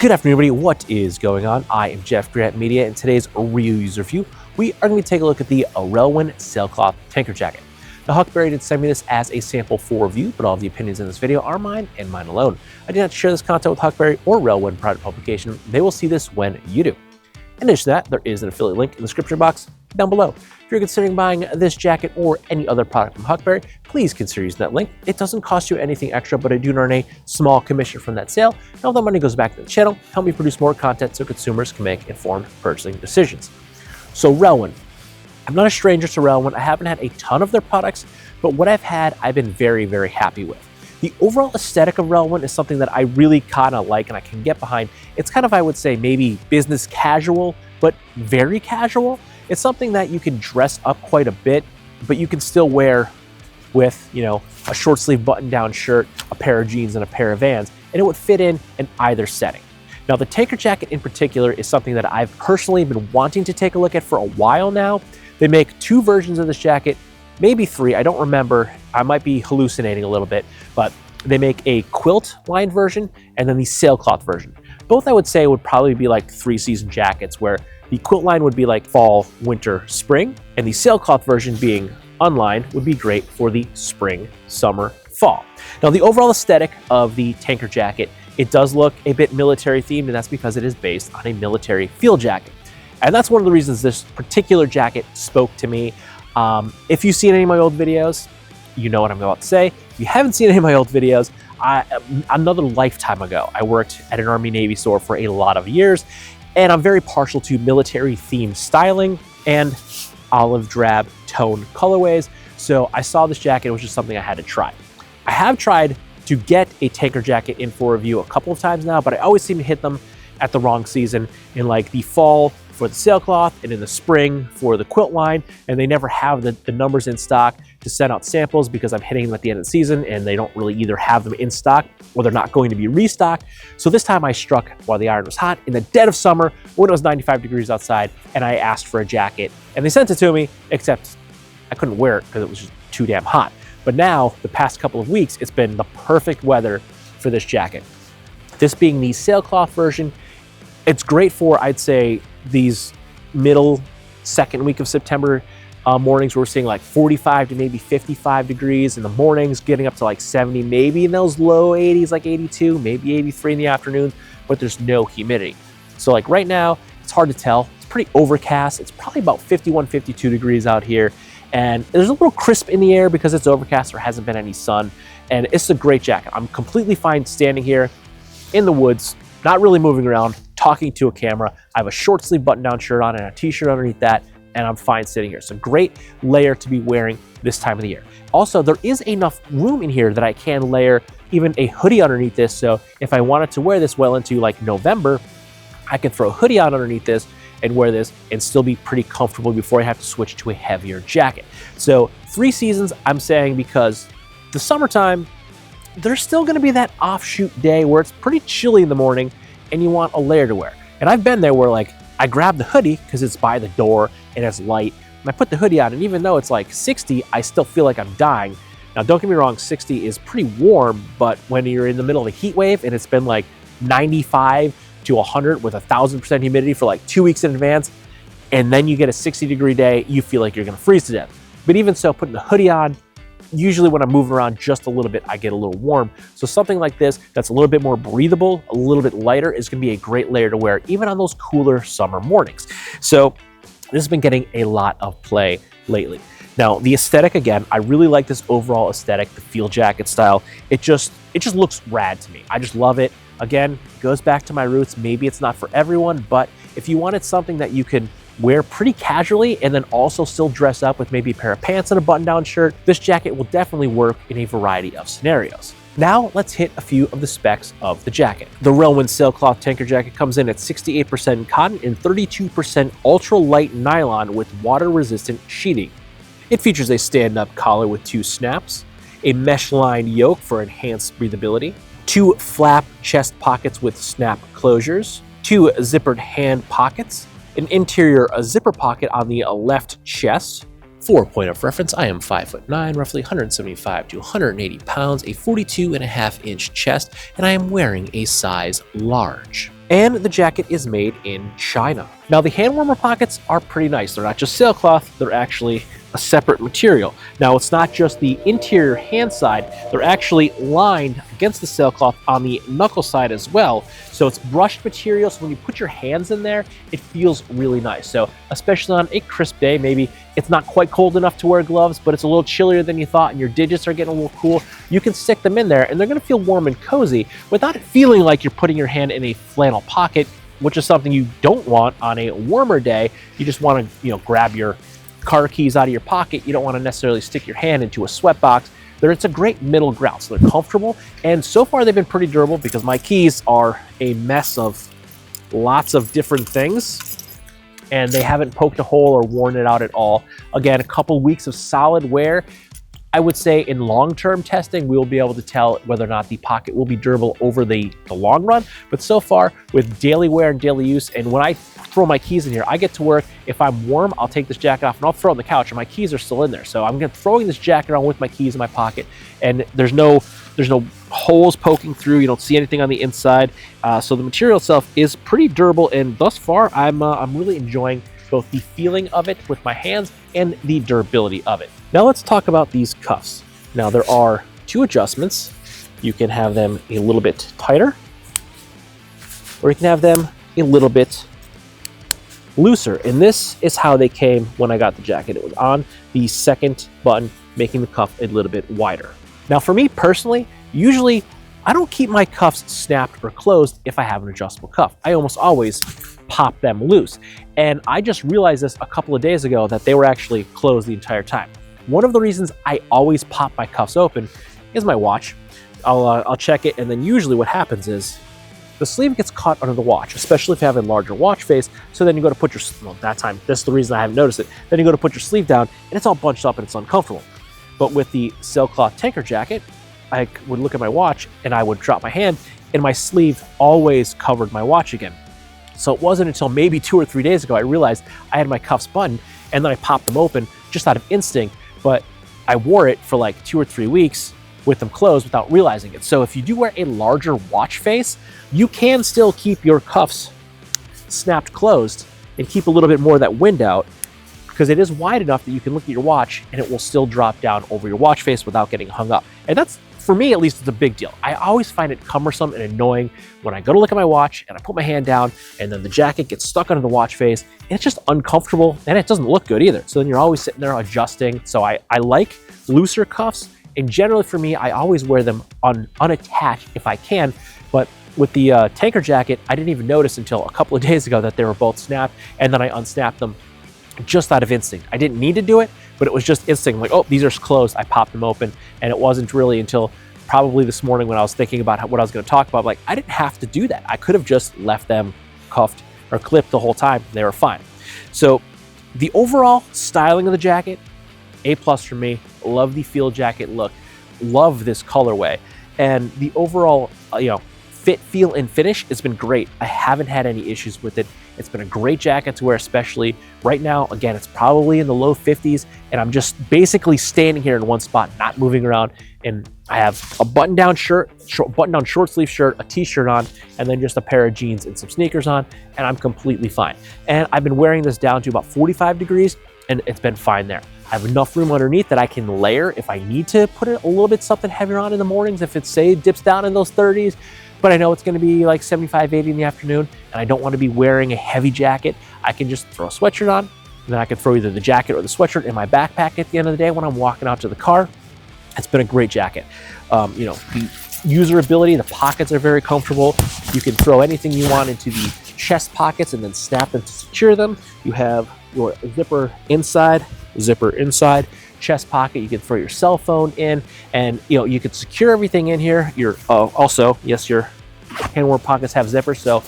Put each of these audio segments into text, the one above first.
Good afternoon, everybody. What is going on? I am jeffgrantMEDIA. In today's real user review, we are going to take a look at the Relwen Sailcloth Tanker Jacket. Now, Huckberry did send me this as a sample for review, but all of the opinions in this video are mine and mine alone. I did not share this content with Huckberry or Relwen private publication. They will see this when you do. In addition to that, there is an affiliate link in the description box down below. If you're considering buying this jacket or any other product from Huckberry, please consider using that link. It doesn't cost you anything extra, but I do earn a small commission from that sale. And all that money goes back to the channel, help me produce more content so consumers can make informed purchasing decisions. So Relwen, I'm not a stranger to Relwen. I haven't had a ton of their products, but what I've had, I've been very, very happy with. The overall aesthetic of Relwen is something that I really kind of like and I can get behind. It's kind of, I would say, maybe business casual, but very casual. It's something that you can dress up quite a bit, but you can still wear with, a short sleeve button down shirt, a pair of jeans, and a pair of Vans, and it would fit in either setting. Now, the Tanker Jacket in particular is something that I've personally been wanting to take a look at for a while now. They make two versions of this jacket, maybe three, I don't remember. I might be hallucinating a little bit, but they make a quilt lined version and then the sailcloth version. Both, I would say, would probably be like 3-season jackets, where the quilt line would be like fall, winter, spring, and the sailcloth version being unlined would be great for the spring, summer, fall. Now, the overall aesthetic of the Tanker Jacket, it does look a bit military themed, and that's because it is based on a military field jacket. And that's one of the reasons this particular jacket spoke to me. If you've seen any of my old videos, you know what I'm about to say. If you haven't seen any of my old videos, another lifetime ago, I worked at an Army Navy store for a lot of years, and I'm very partial to military themed styling and olive drab tone colorways. So I saw this jacket, it was just something I had to try. I have tried to get a Tanker Jacket in for review a couple of times now, but I always seem to hit them at the wrong season, in like the fall for the sailcloth and in the spring for the quilt line, and they never have the numbers in stock to send out samples because I'm hitting them at the end of the season and they don't really either have them in stock or they're not going to be restocked. So this time I struck while the iron was hot in the dead of summer when it was 95 degrees outside, and I asked for a jacket and they sent it to me, except I couldn't wear it because it was just too damn hot. But now, the past couple of weeks, it's been the perfect weather for this jacket. This being the sailcloth version, it's great for, I'd say, these middle second week of September mornings where we're seeing like 45 to maybe 55 degrees in the mornings, getting up to like 70, maybe in those low 80s, like 82, maybe 83 in the afternoon, but there's no humidity. So like right now, it's hard to tell. It's pretty overcast. It's probably about 51, 52 degrees out here. And there's a little crisp in the air because it's overcast. There hasn't been any sun. And it's a great jacket. I'm completely fine standing here in the woods, not really moving around, talking to a camera. I have a short sleeve button down shirt on and a t-shirt underneath that, and I'm fine sitting here. So great layer to be wearing this time of the year. Also, there is enough room in here that I can layer even a hoodie underneath this. So if I wanted to wear this well into like November, I can throw a hoodie on underneath this and wear this and still be pretty comfortable before I have to switch to a heavier jacket. So 3 seasons, I'm saying, because the summertime, there's still gonna be that offshoot day where it's pretty chilly in the morning and you want a layer to wear. And I've been there where like I grab the hoodie because it's by the door and it's light, and I put the hoodie on, and even though it's like 60, I still feel like I'm dying. Now, don't get me wrong, 60 is pretty warm, but when you're in the middle of a heat wave and it's been like 95 to 100 with 1,000% humidity for like 2 weeks in advance, and then you get a 60-degree day, you feel like you're gonna freeze to death. But even so, putting the hoodie on, usually when I'm moving around just a little bit, I get a little warm. So something like this that's a little bit more breathable, a little bit lighter, is gonna be a great layer to wear even on those cooler summer mornings. So this has been getting a lot of play lately. Now, the aesthetic, again, I really like this overall aesthetic, the field jacket style. It just looks rad to me. I just love it. Again, it goes back to my roots. Maybe it's not for everyone, but if you wanted something that you can wear pretty casually and then also still dress up with maybe a pair of pants and a button-down shirt, this jacket will definitely work in a variety of scenarios. Now let's hit a few of the specs of the jacket. The Relwen Sailcloth Tanker Jacket comes in at 68% cotton and 32% ultra-light nylon with water-resistant sheeting. It features a stand-up collar with 2 snaps, a mesh-lined yoke for enhanced breathability, 2 flap chest pockets with snap closures, 2 zippered hand pockets, an interior zipper pocket on the left chest, For point of reference, I am 5'9", roughly 175 to 180 pounds, a 42.5-inch chest, and I am wearing a size large. And the jacket is made in China. Now, the hand warmer pockets are pretty nice. They're not just sailcloth, they're actually a separate material. Now, it's not just the interior hand side, they're actually lined against the sailcloth on the knuckle side as well. So it's brushed material, so when you put your hands in there, it feels really nice. So especially on a crisp day, maybe it's not quite cold enough to wear gloves, but it's a little chillier than you thought and your digits are getting a little cool, you can stick them in there and they're gonna feel warm and cozy without it feeling like you're putting your hand in a flannel pocket, which is something you don't want on a warmer day. You just wanna, grab your car keys out of your pocket. You don't want to necessarily stick your hand into a sweat box. It's a great middle ground, so they're comfortable, and so far they've been pretty durable because my keys are a mess of lots of different things and they haven't poked a hole or worn it out at all. Again, a couple weeks of solid wear. I would say in long-term testing, we'll be able to tell whether or not the pocket will be durable over the long run. But so far, with daily wear and daily use, and when I throw my keys in here, I get to work. If I'm warm, I'll take this jacket off and I'll throw it on the couch, and my keys are still in there. So I'm throwing this jacket on with my keys in my pocket, and there's no holes poking through. You don't see anything on the inside. So the material itself is pretty durable, and thus far, I'm really enjoying both the feeling of it with my hands and the durability of it. Now let's talk about these cuffs. Now there are two adjustments. You can have them a little bit tighter, or you can have them a little bit looser. And this is how they came when I got the jacket. It was on the second button, making the cuff a little bit wider. Now for me personally, usually I don't keep my cuffs snapped or closed if I have an adjustable cuff. I almost always pop them loose. And I just realized this a couple of days ago that they were actually closed the entire time. One of the reasons I always pop my cuffs open is my watch. I'll check it, and then usually what happens is the sleeve gets caught under the watch, especially if you have a larger watch face. So then you go to put that's the reason I haven't noticed it. Then you go to put your sleeve down and it's all bunched up and it's uncomfortable. But with the Sailcloth Tanker Jacket, I would look at my watch and I would drop my hand and my sleeve always covered my watch again. So it wasn't until maybe 2 or 3 days ago I realized I had my cuffs buttoned, and then I popped them open just out of instinct, but I wore it for like 2 or 3 weeks with them closed without realizing it. So if you do wear a larger watch face, you can still keep your cuffs snapped closed and keep a little bit more of that wind out, because it is wide enough that you can look at your watch and it will still drop down over your watch face without getting hung up. And that's, for me at least, it's a big deal. I always find it cumbersome and annoying when I go to look at my watch and I put my hand down and then the jacket gets stuck under the watch face, and it's just uncomfortable and it doesn't look good either. So then you're always sitting there adjusting. So I like looser cuffs, and generally for me, I always wear them unattached if I can. But with the tanker jacket, I didn't even notice until a couple of days ago that they were both snapped, and then I unsnapped them just out of instinct. I didn't need to do it, but it was just instinct. Like, oh, these are closed. I popped them open, and it wasn't really until probably this morning when I was thinking about what I was going to talk about. Like, I didn't have to do that. I could have just left them cuffed or clipped the whole time. They were fine. So the overall styling of the jacket, A+ for me. Love the field jacket look. Love this colorway, and the overall, fit, feel, and finish has been great. I haven't had any issues with it. It's been a great jacket to wear, especially right now. Again, it's probably in the low 50s, and I'm just basically standing here in one spot, not moving around. And I have a button-down shirt, button-down short-sleeve shirt, a t-shirt on, and then just a pair of jeans and some sneakers on, and I'm completely fine. And I've been wearing this down to about 45 degrees, and it's been fine there. I have enough room underneath that I can layer if I need to put a little bit something heavier on in the mornings, if it, say, dips down in those 30s. But I know it's going to be like 75, 80 in the afternoon, and I don't want to be wearing a heavy jacket. I can just throw a sweatshirt on, and then I can throw either the jacket or the sweatshirt in my backpack at the end of the day when I'm walking out to the car. It's been a great jacket. The usability, the pockets are very comfortable. You can throw anything you want into the chest pockets and then snap them to secure them. You have your zipper inside, chest pocket. You can throw your cell phone in, and you can secure everything in here. Also, yes, your hand warmer pockets have zippers, so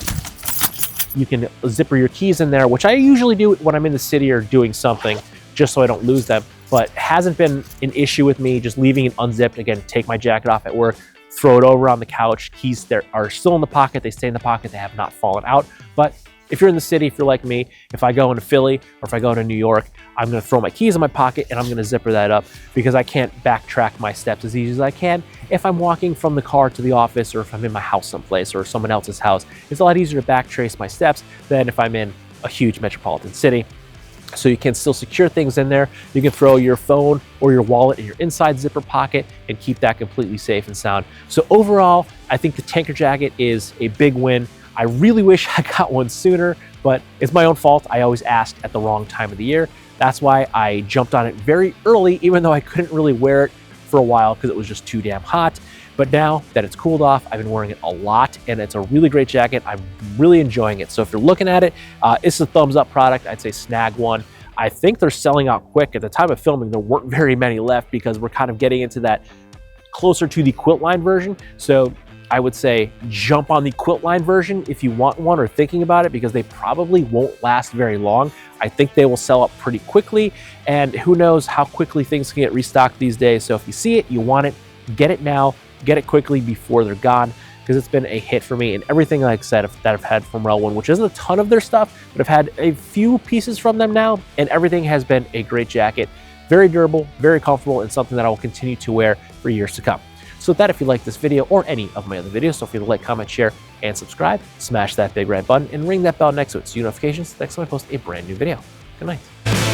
you can zipper your keys in there, which I usually do when I'm in the city or doing something, just so I don't lose them. But hasn't been an issue with me just leaving it unzipped. Again, take my jacket off at work, throw it over on the couch. Keys there are still in the pocket. They stay in the pocket. They have not fallen out. But If you're in the city, if you're like me, if I go into Philly or if I go to New York, I'm going to throw my keys in my pocket and I'm going to zipper that up because I can't backtrack my steps as easy as I can if I'm walking from the car to the office or if I'm in my house someplace or someone else's house. It's a lot easier to backtrace my steps than if I'm in a huge metropolitan city. So you can still secure things in there. You can throw your phone or your wallet in your inside zipper pocket and keep that completely safe and sound. So overall, I think the Tanker Jacket is a big win. I really wish I got one sooner, but it's my own fault. I always asked at the wrong time of the year. That's why I jumped on it very early, even though I couldn't really wear it for a while because it was just too damn hot. But now that it's cooled off, I've been wearing it a lot and it's a really great jacket. I'm really enjoying it. So if you're looking at it, it's a thumbs up product. I'd say snag one. I think they're selling out quick. At the time of filming, there weren't very many left because we're kind of getting into that closer to the quilt line version. So I would say jump on the quilt line version if you want one or thinking about it, because they probably won't last very long. I think they will sell up pretty quickly, and who knows how quickly things can get restocked these days. So if you see it, you want it, get it now, get it quickly before they're gone, because it's been a hit for me. And everything, like I said, that I've had from Relwen, which isn't a ton of their stuff, but I've had a few pieces from them now, and everything has been a great jacket. Very durable, very comfortable, and something that I will continue to wear for years to come. So with that, if you like this video or any of my other videos, don't forget to like, comment, share, and subscribe. Smash that big red button and ring that bell next to it so you get notifications next time I post a brand new video. Good night.